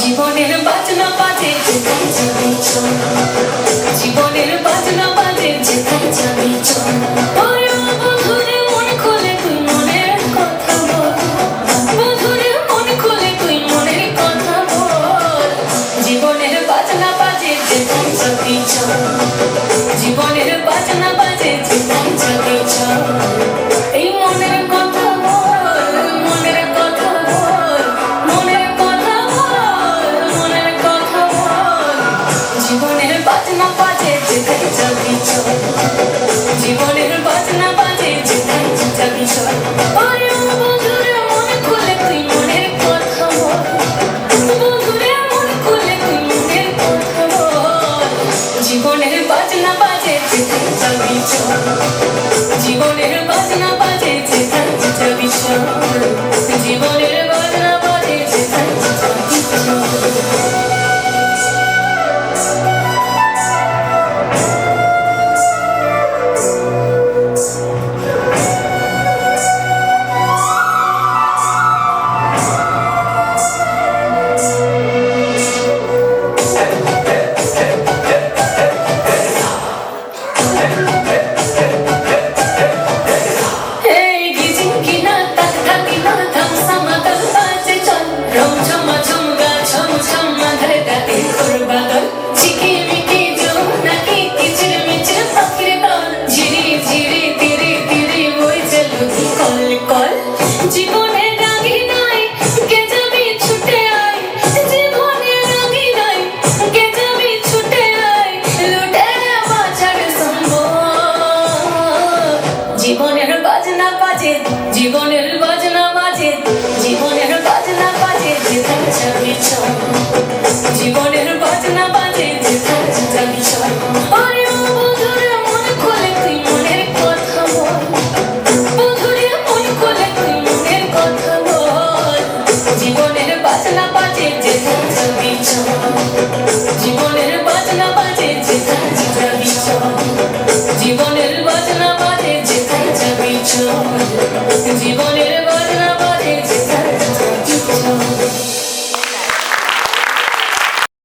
জীবনের বাজনা বাজে যেখানে যাবি চল, জীবনের বাজনা বাজে যেখানে যাবি চল। বন্ধুরে মন খুলে তুই মনের কথা বল, বন্ধুরে মন খুলে তুই মনের কথা বল। জীবনের বাজনা বাজে যেখানে যাবি চল, জীবনের বাজনা বাজে যেখানে যাবি চল। এই মনের কথা বল, মনের কথা বল, মনের কথা বল, মনের কথা বল। জীবনের বাজনা বাজে যেখানে যাবি চল, জীবনের বাজনা বাজে যেখানে যাবি চল। বন্ধুরে মন খুলে তুই মনের কথা বল, বন্ধুরে মন খুলে তুই মনের কথা বল। জীবনের বাজনা বাজে যেখানে যাবি চল।